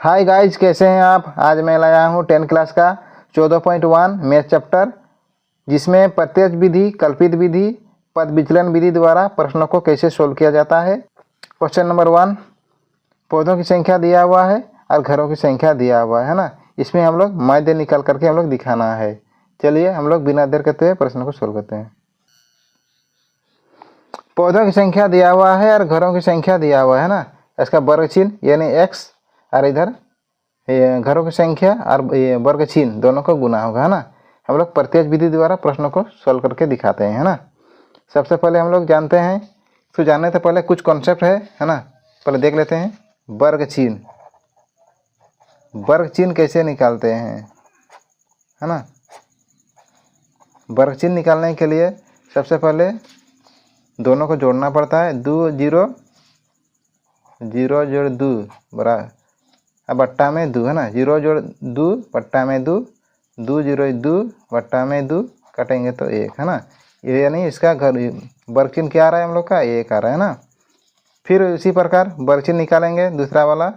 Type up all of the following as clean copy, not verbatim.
Hi guys, कैसे हैं आप। आज मैं लाया हूँ 10 क्लास का 14.1 मैथ चैप्टर, जिसमें प्रत्यक्ष विधि, कल्पित विधि, पद विचलन विधि द्वारा प्रश्नों को कैसे सोल्व किया जाता है। क्वेश्चन नंबर 1, पौधों की संख्या दिया हुआ है और घरों की संख्या दिया हुआ है ना। इसमें हम लोग माध्य निकाल करके हम लोग दिखाना है। चलिए हम लोग बिना देर करते हुए प्रश्न को सोल्व करते हैं। पौधों की संख्या दिया हुआ है और घरों की संख्या दिया हुआ है ना। इसका वर्ग चिन्ह यानी x और इधर घरों की संख्या और वर्ग चिन्ह दोनों को गुना होगा, है ना। हम लोग प्रत्यक्ष विधि द्वारा प्रश्नों को सोल्व करके दिखाते हैं, है ना। सबसे पहले हम लोग जानते हैं, तो जानने से पहले कुछ कॉन्सेप्ट है ना। पहले देख लेते हैं वर्ग चिन्ह। वर्ग चिन्ह कैसे निकालते हैं, है ना। वर्ग चिन्ह निकालने के लिए सबसे पहले दोनों को जोड़ना पड़ता है। 2 0 0 जोड़ 2 बराबर अब बट्टा में 2, है ना। 0 जोड़ 2 बट्टा में 2, 2 0 2 बट्टा में 2 कटेंगे तो 1, है ना। ये यानी इसका वर्ग चिन्ह क्या आ रहा है हम लोग का, 1 आ रहा है ना। फिर इसी प्रकार वर्ग चिन्ह निकालेंगे दूसरा वाला।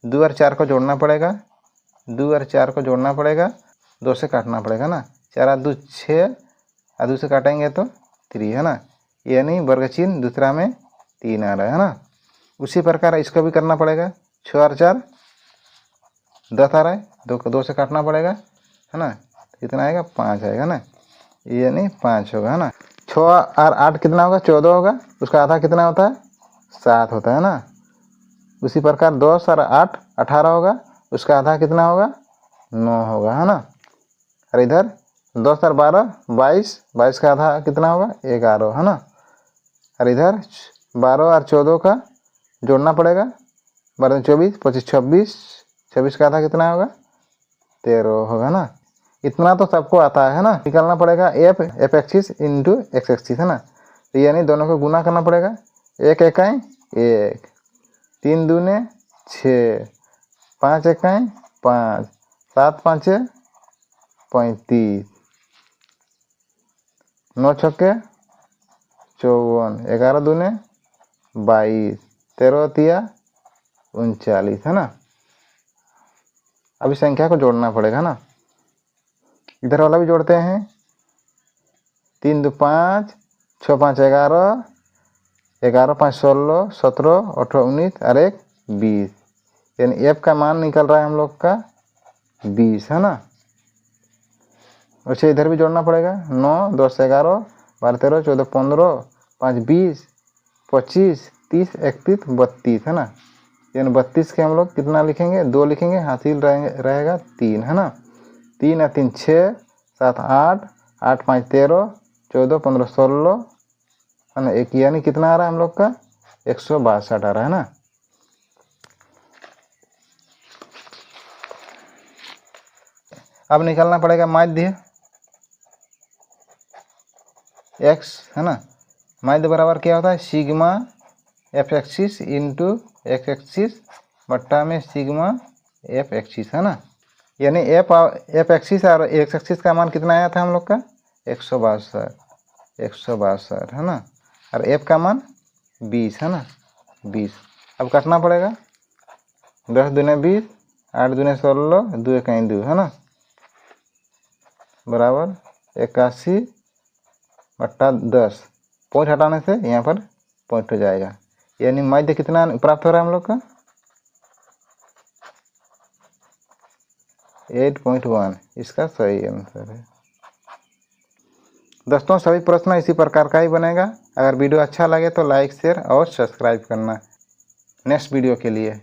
2 और 4 को जोड़ना पड़ेगा, 2 और 4 को जोड़ना पड़ेगा, 2 से काटना पड़ेगा ना। 4 और 2 6 और 2 से काटेंगे तो 3, है ना। यानी वर्ग चिन्ह दूसरा में 3 आ रहा है ना। उसी प्रकार इसको भी करना पड़ेगा। 6 और 4 10 आ रहा है, 2 से काटना पड़ेगा, है ना। कितना आएगा, 5 आएगा ना। यानी 5 होगा, है ना। 6 और 8 कितना होगा, 14 होगा। उसका आधा कितना होता है, 7 होता है ना। उसी प्रकार 10 और 8 18 होगा। उसका आधा कितना होगा, 9 होगा, है ना। और इधर 10 और 12 22, 22 का आधा कितना होगा, 11, है ना। और इधर 12 और 14 का जोड़ना पड़ेगा, 12 24 25 26, 26 का आधा कितना होगा, 13 होगा ना। इतना तो सबको आता है ना। निकालना पड़ेगा F axis into x axis, है ना। तो यानी दोनों को गुना करना पड़ेगा। 1 इकाई 1, 3 दूने 6, 5 इकाई 5, 7 5 35, 9 छक्के 54, 11 दूने 22, 13 तिया 39, है ना। अभी संख्या को जोड़ना पड़ेगा ना। इधर वाला भी जोड़ते हैं। 3 2 5, 6 5 11, 11 5 16, 17 18 19 और 1 20। यानी एफ का मान निकल रहा है हम लोग का 20, है ना। वैसे इधर भी जोड़ना पड़ेगा। 9 10 11 12 13 14 15 5 20 25 30 31 32, है ना। यानी 32 के हम लोग कितना लिखेंगे, 2 लिखेंगे, हासिल रहेगा 3, है ना। 3 और 3 6, 7 8, 8 5 13, 14 15 16, है ना। एक यानी कितना आ रहा है हम लोग का, 162 आ रहा है ना। अब निकालना पड़ेगा माध्य x, है ना। माध्य बराबर क्या होता है, sigma F axis into x axis बट्टा में सिग्मा एफ एक्सिस, है ना। यानी एफ एक्सिस और एक्स एक्सिस का मान कितना आया था हम लोग का, 162, है ना। और एफ का मान 20, है ना, 20। अब काटना पड़ेगा। 10 दूने 20, 8 दूने 16, 2 इकाई 2, है ना, बराबर 81 बट्टा 10। पॉइंट हटाने से यहाँ पर पॉइंट हो जाएगा। यानी माध्य कितना प्राप्त हो रहा है हम लोग का, 8.1 इसका सही आंसर है। दोस्तों सभी प्रश्न इसी प्रकार का ही बनेगा। अगर वीडियो अच्छा लगे तो लाइक शेयर और सब्सक्राइब करना नेक्स्ट वीडियो के लिए।